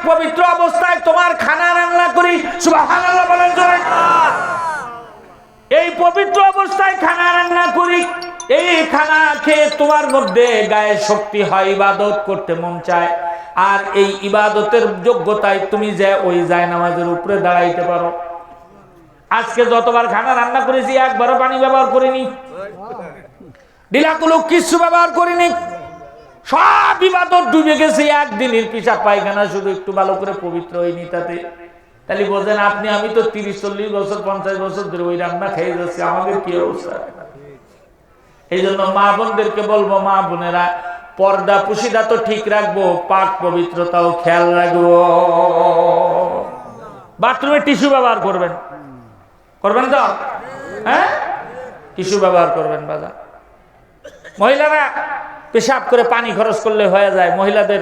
পবিত্র অবস্থায় তোমার খানা রান্না করি, সুবহানাল্লাহ বলেন জোরে। এই পবিত্র অবস্থায় খানা রান্না করি, এই খানা খেয়ে তোমার মধ্যে গায়ে শক্তি হয়, ইবাদত করতে মন চায়, আর এই ইবাদতের যোগ্যতায় তুমি যে ওই জায়নামাজের উপরে দাঁড়াইতে পারো। আজকে যতবার খানা রান্না করেছি একবারও পানি ব্যবহার করিনি, ডিলাকুলুক কিছু ব্যবহার করিনি, সব ইবাদত ডুবে গেছে। একদিনের পিসাব পায়খানা শুধু একটু ভালো করে পবিত্র হয়নি তাতে। তাহলে বোঝেন আপনি আমি তো 30-40 বছর 50 বছর ধরে ওই রান্না খেয়ে যাচ্ছি, আমাদের কি অবস্থা। এই জন্য মা বোনদেরকে বলবো, মা বোনেরা পর্দা পুশিদা তো ঠিক রাখবো, পাক পবিত্রতাও খেয়াল রাখবো। বাথরুমে টিস্যু ব্যবহার করবেন, করবেন তো? হ্যাঁ, টিস্যু ব্যবহার করবেন বাজার। মহিলারা পেশাব করে পানি খরচ করলে হয়ে যায়। মহিলাদের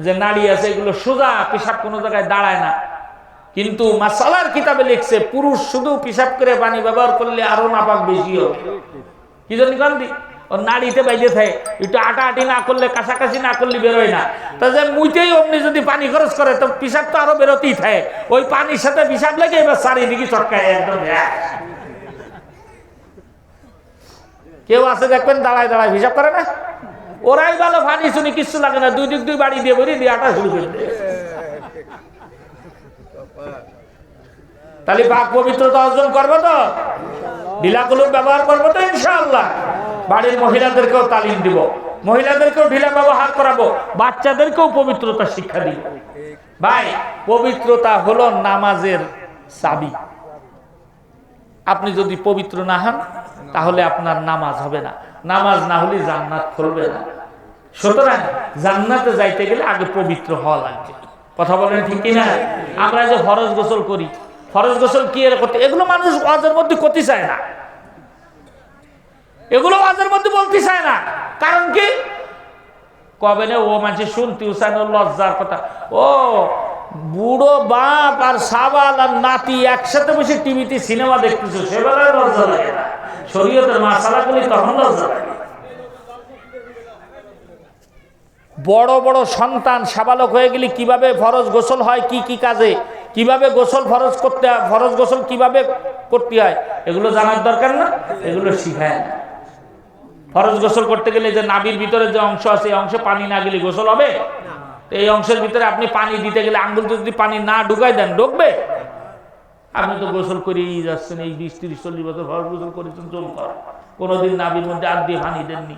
যে নাড়ি আছে এগুলো সোজা, পেশাব কোনো জায়গায় দাঁড়ায় না। কিন্তু মাসালার কিতাবে লিখছে পুরুষ শুধু পেশাব করে পানি ব্যবহার করলে আরো নাপাক বেশি হবে। কি জন্য কান্দি ওর নাড়িতে বাইরে থাকে, একটু আটাআটি না করলে, কাছাকাছি না করলে বেরোয় না। তা যে মুইতেই অমনি যদি পানি খরচ করে তো পেশাব তো আরো বেরোতেই থাকে। ওই পানির সাথে পেশাব লেগে এবার চারিদিকে চটকায় একদম। কেউ আছে দেখবেন দাঁড়ায় দাঁড়ায় হিসাব করে না, ওরাই ভালো, পানি শুনি কিচ্ছু লাগে না, 2 দিক 2 বাড়ি দিয়ে ভরি দিয়ে আটা শুরু করে দেয়। তাহলে পাক পবিত্রতা অর্জন করবো তো, ঢিলাগুলোর ব্যবহার করবো তো ইনশাআল্লাহ। বাড়ির মহিলাদেরকেও তালিম দিব, মহিলাদেরকেও ঢিলা ব্যবহার করাবো, বাচ্চাদেরকেও পবিত্রতা শিক্ষা দিব। ভাই, পবিত্রতা হলো নামাজের চাবি। আপনি যদি পবিত্র না হন তাহলে আপনার নামাজ হবে না, নামাজ না হলে জান্নাত খুলবে না। সুতরাং জান্নাতে যাইতে গেলে আগে পবিত্র হওয়া লাগবে। কথা বলেন ঠিক কিনা? আমরা যে ফরজ গোসল করি, ফরজ গোসল কি এর করতে, এগুলো মানুষ ওয়াজের মধ্যে করতে চায় না, এগুলো ওয়াজের মধ্যে বলতে চায় না। কারণ কি? কবে না ও মানুষ শুনতে চায় না, লজ্জার কথা। ও বুড়ো বাপ আর সাবাল আর নাতি একসাথে বসে টিভিতে সিনেমা দেখতেছো, সেবেলায় লজ্জা লাগে না। শরীয়তের মাসালা গুলি তখন লজ্জা লাগে। বড় বড় সন্তান সাবালক হয়ে গেলে কিভাবে ফরজ গোসল হয়, কি কি কাজে কিভাবে গোসল ফরজ করতে হয়, ফরজ গোসল কিভাবে করতে হয়, এগুলো জানার দরকার না? এগুলো শিখায় না। ফরজ গোসল করতে গেলে যে নাভির ভিতরে যে অংশ আছে, এই অংশে পানি না গেলে গোসল হবে? এই অংশের ভিতরে আপনি পানি দিতে গেলে আঙ্গুল যদি পানি না ঢুকাই দেন, ঢুকবে? আপনি তো গোসল করেই যাচ্ছেন, এই 20-30-40 বছর ফরজ গোসল করেছেন, চমৎকার। কোনোদিন নাভির মধ্যে হাত দিয়ে পানি দেননি,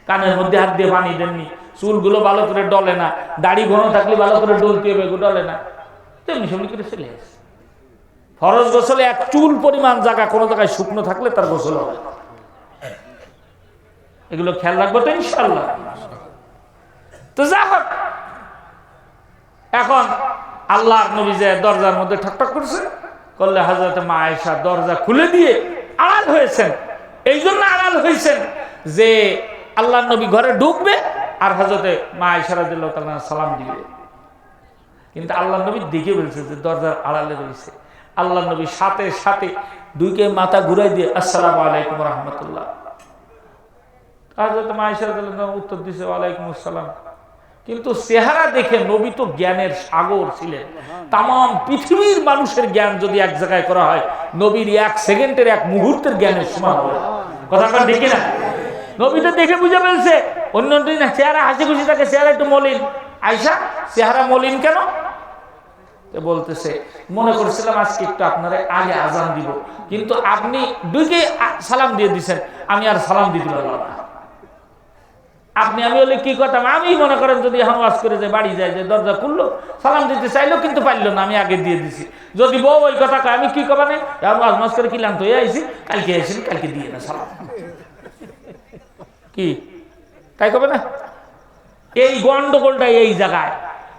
কানের মধ্যে হাত দিয়ে পানি দেননি, চুলগুলো ভালো করে ডলে না, দাড়ি ঘন থাকলে ভালো করে ডলতে হবে, ডলে না, তেমনি সেমনি করে চলে আসে। ফরজ গোসলে এক চুল পরিমাণ জায়গা কোনো জায়গায় শুকনো থাকলে তার গোসল হবে। এগুলো খেয়াল রাখবো তো ইনশাআল্লাহ। তো যা হোক, এখন আল্লাহর নবী যে দরজার মধ্যে ঠকঠক করছে, করলে হযরত মা আয়েশা দরজা খুলে দিয়ে আড়াল হয়েছেন। এই জন্য আড়াল হয়েছেন যে আল্লাহর নবী ঘরে ঢুকবে আর হযরত মা আয়েশা রাদিয়াল্লাহু তাআলা সালাম দিবে। কিন্তু আল্লাহর নবী দেখে বলছে যে দরজার আড়ালে রয়েছে। আল্লাহর নবী সাথে সাথে দুইকে মাথা ঘুরাই দিয়ে আসসালামু আলাইকুম ওয়া রাহমাতুল্লাহ। হযরত মা আয়েশা রাদিয়াল্লাহু তাআলা উত্তর দিয়েছে ওয়ালাইকুম আসসালাম। কিন্তু চেহারা দেখে নবী তো জ্ঞানের সাগর ছিলেন। তাম পৃথিবীর মানুষের জ্ঞান যদি এক জায়গায় করা হয়, নবীর 1 সেকেন্ডের 1 মুহূর্তের জ্ঞানের সমান হবে। কথাটা দেখি না? নবী তো দেখে বুঝে ফেলছে। অন্য দিন চেহারা হাসি খুশি থাকে, চেহারা একটু মলিন। আয়েশা, চেহারা মলিন কেন? বলতেছে মনে করছিলাম আজকে একটু আপনারা আগে আজান দিব, কিন্তু আপনি দুইকে সালাম দিয়ে দিচ্ছেন, আমি আর সালাম দিতে পারলাম না। আপনি আমি হলে কি করতাম? আমি মনে করেন যদি এখন ওয়াজ করে যে বাড়ি যায়, যে দরজা খুললো, সালাম দিতে চাইলো কিন্তু পারলো না, আমি আগে দিয়ে দিছি। যদি বউ ওই কথা কয়, আমি কি কবা নেই, ওয়াজ মাজ করে কিলান্ত হয়ে আইছি, কালকে আইসি, কালকে দিয়ে না সালাম, কি তাই কবে না? এই গন্ডগোলটা এই জায়গায়।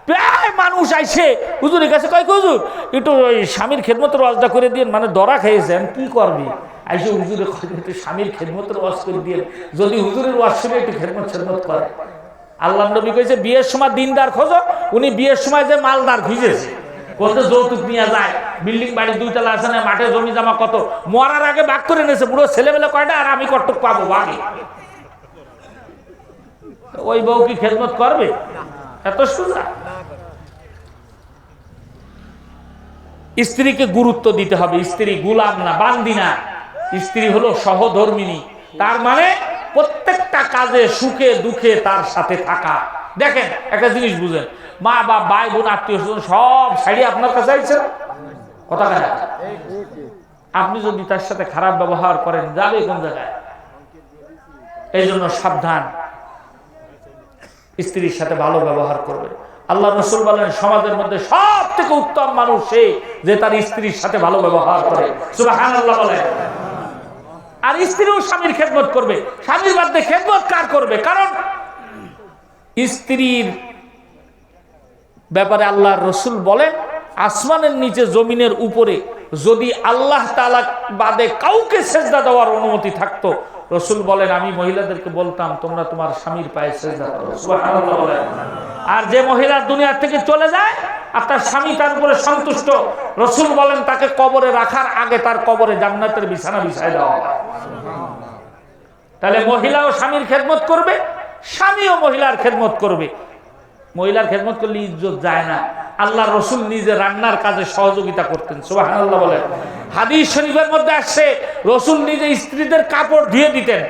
প্রায় মানুষ আইসে হুজুরের কাছে কয়, হুজুর একটু ওই স্বামীর খেদমতের ওয়াজটা করে দিয়ে, মানে ধরা খেয়েছেন, কি করবি? আইসে হুজুরে একটু স্বামীর খেদমতের ওয়াজ করে দিয়ে, যদি হুজুরের ওয়াজ শুনে একটু খেদমত করে। আল্লাহ নবী কইছে বিয়ের সময় দিনদার খোঁজো, উনি বিয়ের সময় যে মালদার খুঁজেছে, কত যৌতুক নিয়ে যায়, বিল্ডিং বাড়ি 2 তলা আছে না, মাঠে জমি জমা কত, মরার আগে ভাগ করে এনেছে, বুড়ো ছেলেবেলা কয়টা আর আমি কটক পাবো আগে। ওই বউ কি খেদমত করবে? এত সোজা? স্ত্রীকে গুরুত্ব দিতে হবে। স্ত্রী গোলাম না, বান্দি না, স্ত্রী হলো সহধর্মিনী। তার মানে প্রত্যেকটা কাজে সুখে দুঃখে তার সাথে থাকা। দেখেন একটা জিনিস বুঝেন, মা বা ভাই বোন আত্মীয় স্বজন সব ছাড়িয়ে আপনার কাছে আইছে, কথা কেন? আপনি যদি তার সাথে খারাপ ব্যবহার করেন যাবে কোন জায়গায়? এই জন্য সাবধান, স্ত্রীর সাথে ভালো ব্যবহার করবে। আল্লাহ রাসূল বলেন সমাজের মধ্যে সব থেকে উত্তম মানুষ সে যে তার স্ত্রীর সাথে ভালো ব্যবহার করে। সুবহানাল্লাহ বলেন। আর স্ত্রীও স্বামীর খেদমত করবে। স্বামীর বাদে খেদমত কার করবে? কারণ স্ত্রীর ব্যাপারে আল্লাহর রাসূল বলেন আসমানের নিচে জমিনের উপরে যদি আল্লাহ তাআলা বাদে কাউকে সেজদা দেওয়ার অনুমতি থাকতো, রাসূল বলেন আমি মহিলাদেরকে বলতাম তোমরা তোমার স্বামীর পায়ে সেজদা করো। সুবহানাল্লাহ বলেন। আর যে মহিলা দুনিয়া থেকে চলে যায় আর তার স্বামী তার উপরে সন্তুষ্ট, রাসূল বলেন তাকে কবরে রাখার আগে তার কবরে জান্নাতের বিছানা বিছায় দেওয়া হয়। তাহলে মহিলাও স্বামীর খেদমত করবে, স্বামীও মহিলার খেদমত করবে। মহিলার খেদমত করলে ইজ্জত যায় না। আল্লাহ রাসূল নিজে রান্নার কাজে সহযোগিতা করতেন। সুবহানাল্লাহ বলেন। হাদিস শরীফের মধ্যে আসছে রাসূল নিজে স্ত্রীদের কাপড় ধুয়ে দিতেন।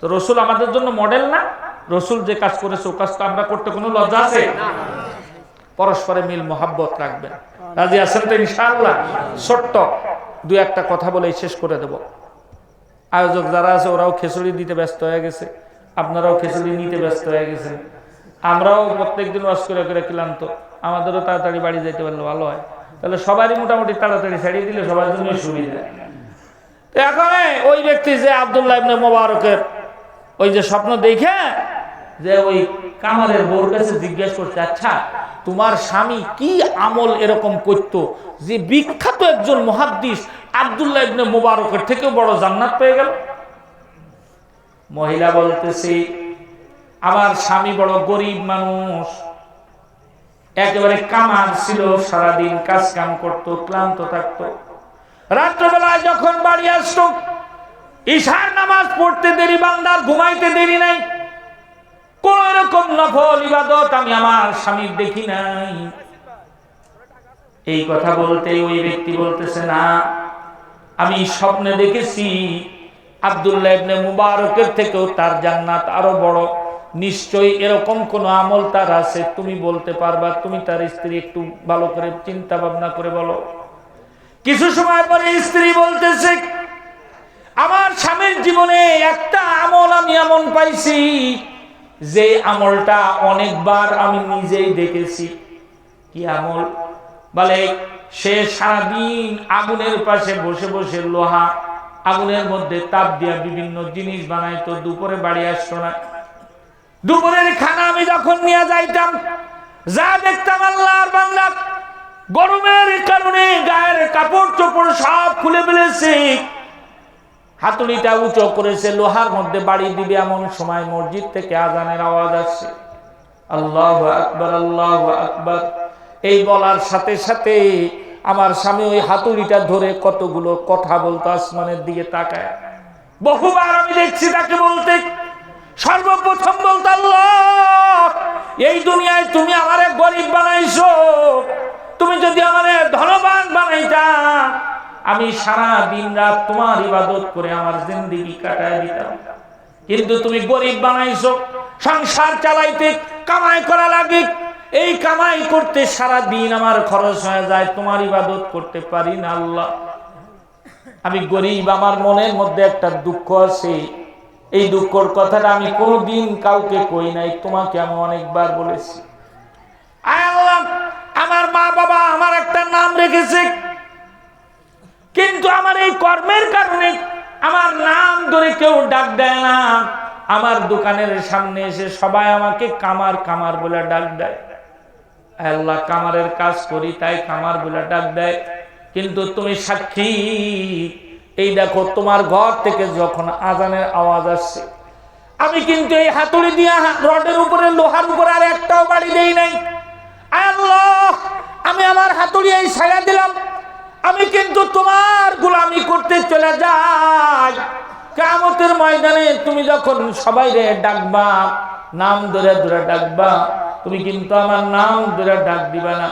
তো রাসূল আমাদের জন্য মডেল না? রাসূল যে কাজ করেছে ও কাজ তো আমরা করতে কোনো লজ্জা আছে? পরস্পরে মিল মহাব্বত রাখবেন। রাজি আছেন তো ইনশাআল্লাহ? ছোট্ট দু একটা কথা বলে শেষ করে দেব। আয়োজক যারা আছে ওরাও খিচুড়ি দিতে ব্যস্ত হয়ে গেছে, আপনারাও খিচুড়ি নিতে ব্যস্ত হয়ে গেছেন। আমরাও প্রত্যেকদিন ওয়াজ করে করে ক্লান্ত, আমাদেরও তাড়াতাড়ি বাড়ি যেতে পারলে ভালো হয়। তাহলে সবারই মোটামুটি তাড়াতাড়ি ছাড়িয়ে দিলে সবার জন্য সুবিধা। তো এখন ওই ব্যক্তি যে আব্দুল্লাহ ইবনে মুবারকের ওই যে স্বপ্ন দেখে যে ওই কামারের বউর কাছে জিজ্ঞেস করছে, আচ্ছা তোমার স্বামী কি আমল এরকম করতো যে বিখ্যাত একজন মুহাদ্দিস আব্দুল্লাহ ইবনে মুবারকের থেকেও বড় জান্নাত পেয়ে গেল? মহিলা বলতেছে আমার স্বামী বড় গরিব মানুষ, একেবারে কামার ছিল, সারাদিন কাজ কাম করতো, ক্লান্ত থাকতো। রাত্রবেলায় যখন বাড়ি আসতো ঈশার নামাজ পড়তে দেরি, বান্দার ঘুমাইতে দেরি নাই, কোন এরকম নফল ইবাদত আমি আমার স্বামীর দেখি নাই। এই কথা বলতে ওই ব্যক্তি বলতেছে না, আমি স্বপ্নে দেখেছি আব্দুল্লাহ ইবনে মুবারকের থেকেও তার জান্নাত আরো বড়। নিশ্চয়ই এরকম কোন আমল তার আছে, তুমি বলতে পারবা? তুমি তার স্ত্রী, একটু ভালো করে চিন্তা ভাবনা করে বলো। কিছু সময় পরে স্ত্রী বলতেছে আমার স্বামীর জীবনে একটা আমল আমি এমন পাইছি যে আমলটা অনেকবার আমি নিজেই দেখেছি। কি আমল? বলে সে সারাদিন আগুনের পাশে বসে বসে লোহা আগুনের মধ্যে তাপ দিয়া বিভিন্ন জিনিস বানাইতো, দুপুরে বাড়ি আসতো না। দুপুরের খানা আমি যখন নিয়ে যাইতাম যা দেখতাম আল্লাহর বান্দা গরমের কারণে গায়ের কাপড় চোপড় সব খুলে ফেলেছে, হাতুড়িটা উঁচু করেছে, লোহার মধ্যে বাড়ি দিবে। এমন সময় মসজিদ থেকে আজানের আওয়াজ আসছে, আল্লাহু আকবার আল্লাহু আকবার। এই বলার সাথে সাথে আমার স্বামী ওই হাতুড়িটা ধরে কতগুলো কথা বলতো, আসমানের দিকে তাকায়। বহুবার আমি দেখছি তাকে বলতে, সর্বপ্রথম বলতো আল্লাহ এই দুনিয়ায় তুমি আমারে গরিব বানাইছো, তুমি যদি আমারে ধনবান বানাইতা আমি সারা দিন রাত তোমার ইবাদত করে আমার জিন্দেগি কাটায় দিতাম। কিন্তু তুমি গরিব বানাইছো, সংসার চালাইতে কামাই করা লাগে, এই কামাই করতে সারা দিন আমার খরচ হয়ে যায়, তোমার ইবাদত করতে পারি না। আল্লাহ আমি গরিব, আমার মনের মধ্যে একটা দুঃখ আছে, এই দুঃখের কথাটা আমি কোনোদিন কাউকে কই নাই, তোমাকে আমি অনেকবার বলেছি। আয় আল্লাহ আমার মা বাবা আমার একটা নাম রেখেছে, কিন্তু আমার এই কর্মের কারণে আমার নাম ধরে কেউ ডাক দেয় না। আমার দোকানের সামনে এসে সবাই আমাকে কামার কামার বলে ডাক দেয়। আল্লাহ কামারের কাজ করি তাই কামার বলে ডাক দেয়, কিন্তু তুমি সাক্ষী, এই দেখো তোমার ঘর থেকে যখন আজানের আওয়াজ আসছে আমি কিন্তু এই হাতুড়ি দিয়া রডের উপরে লোহার উপরে আর একটাও বাড়ি দেই নাই। আল্লাহ আমি আমার হাতুড়ি এই ছায়া দিলাম, আমি কিন্তু তোমার গোলামি করতে চলে যাই। কিয়ামতের ময়দানে তুমি যখন সবাই রে ডাকবা, নাম ধরে ধরে ডাকবা, তুমি কিন্তু আমার নাম ধরে ডাক দিবা না।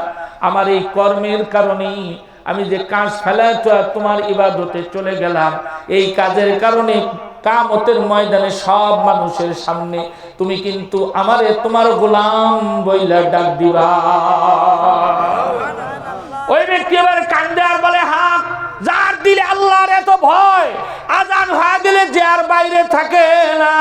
আমার এই কর্মের কারণেই আমি যে কাজ ফেলায় তোমার ইবাদতে চলে গেলাম, এই কাজের কারণে কিয়ামতের ময়দানে সব মানুষের সামনে তুমি কিন্তু আমারে তোমার গোলাম বইলা ডাক দিবা। ওই ব্যক্তি এবার কান্দে আর বলে, হ্যাঁ, যার দিলে আল্লাহর এত ভয়, আজান হয়ে গেলে যে আর বাইরে থাকে না,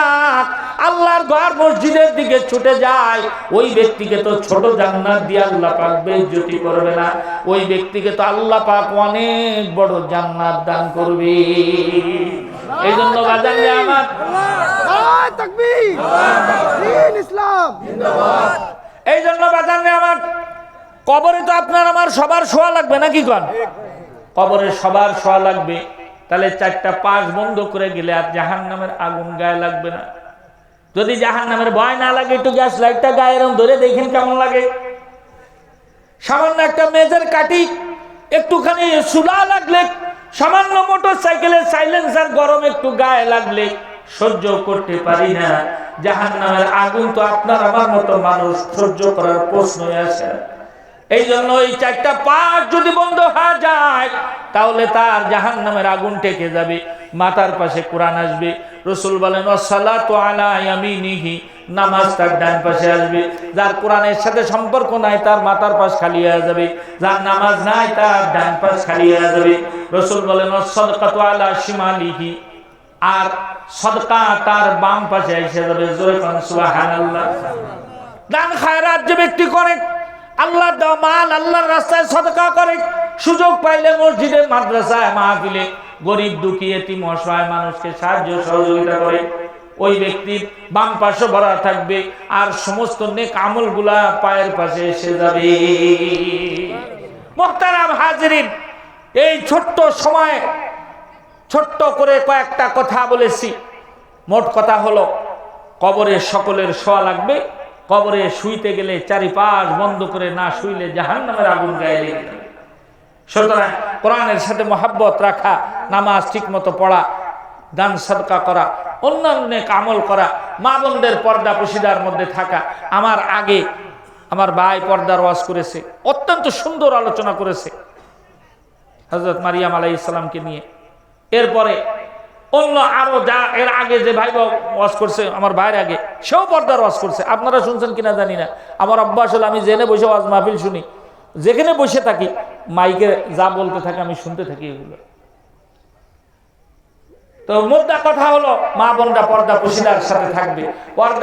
আল্লাহর ঘর মসজিদের দিকে ছুটে যায়, ওই ব্যক্তিকে তো ছোট জান্নাত দিয়ে আল্লাহ পাক বেইজ্জতি করবে না, ওই ব্যক্তিকে তো আল্লাহ পাক অনেক বড় জান্নাত দান করবে। এই জন্য বাজান রে আমার, তাকবীর, দ্বীন ইসলাম জিন্দাবাদ। এই জন্য বাজান রে আমার, কবরে তো আপনার আমার সবার শোয়া লাগবে নাকি কোন? কবরে সবার শোয়া লাগবে। তাহলে 4টা পাশ বন্ধ করে গেলে আর জাহান্নামের আগুন গায়ে লাগবে না। যদি জাহান্নামের ভয় না লাগে, একটু গ্যাস লাইটটা গায়ে এরকম ধরে দেখেন কেমন লাগে। সামান্য একটা মেজের কাঠি একটুখানি সুলা লাগলে, সামান্য মোটর সাইকেলের সাইলেন্সার গরম একটু গায়ে লাগলে সহ্য করতে পারি না। জাহান্নামের আগুন তো আপনার আমার মতো মানুষ সহ্য করার প্রশ্নই আসে না। এই জন্য এই 4টা পাশ যদি বন্ধ হয়ে যায়, তাহলে তার জাহান্নামের আগুন টেকে যাবে। মাথার পাশে কোরআন আসবে। রাসূল বলেন, আসসালাতু আলা ইয়ামিনিহি, নামাজ তার ডান পাশে আসবে। যার কোরআনের সাথে সম্পর্ক নাই, তার মাথার পাশ খালি হয়ে যাবে। যার নামাজ নাই, তার ডান পাশ খালি হয়ে যাবে। রাসূল বলেন, সাদাকাতু আলা শিমালিহি, আর সদকা তার বাম পাশে এসে যাবে। জোরে কোন সুবহানাল্লাহ। দান খায়রাত যে ব্যক্তি করে, আল্লাহর দেওয়া মাল আল্লাহর রাস্তায় সদকা করে, সুযোগ পাইলে মসজিদে, মাদ্রাসায়, মাহফিলে গরিব দুঃখী এতিম অসহায় মানুষকে সাহায্য সহযোগিতা করে, ওই ব্যক্তির বাম পাশে ভরা থাকবে, আর সমস্ত নেক আমলগুলা পায়ের পাশে এসে যাবে। মুহতারাম হাজিরিন, এই ছোট্ট সময়ে ছোট্ট করে কয়েকটা কথা বলেছি। মোট কথা হলো, কবরে সকলের শোয়া লাগবে। কবরে শুইতে গেলে চারিপাশ বন্ধ করে না শুইলে জাহান্নামের আগুন গায়ে লেগে যাবে। সুতরাং কোরআনের সাথে মহাব্বত রাখা, নামাজ ঠিক মতো পড়া, দান সাদকা করা, অন্যান্য আমল করা, মা বোনদের পর্দা পশিদার মধ্যে থাকা। আমার আগে আমার ভাই পর্দার ওয়াজ করেছে, অত্যন্ত সুন্দর আলোচনা করেছে হযরত মারিয়াম আলাইহিস সালামকে নিয়ে। এরপরে অন্য আরো যা এর আগে যে ভাই ওয়াজ করছে, আমার ভাইয়ের আগে সেও পর্দার ওয়াজ করছে। আপনারা শুনছেন কিনা জানি না। আমার অভ্যাস হলো, আমি জেনে বসে ওয়াজ মাহফিল শুনি, যেখানে বসে থাকি মাইকে যা বলতে থাকে আমি শুনতে থাকি এগুলো। তো মোদ্দা কথা হলো, মা বোনরা পর্দা পশিদার সাথে থাকবে। পর্দা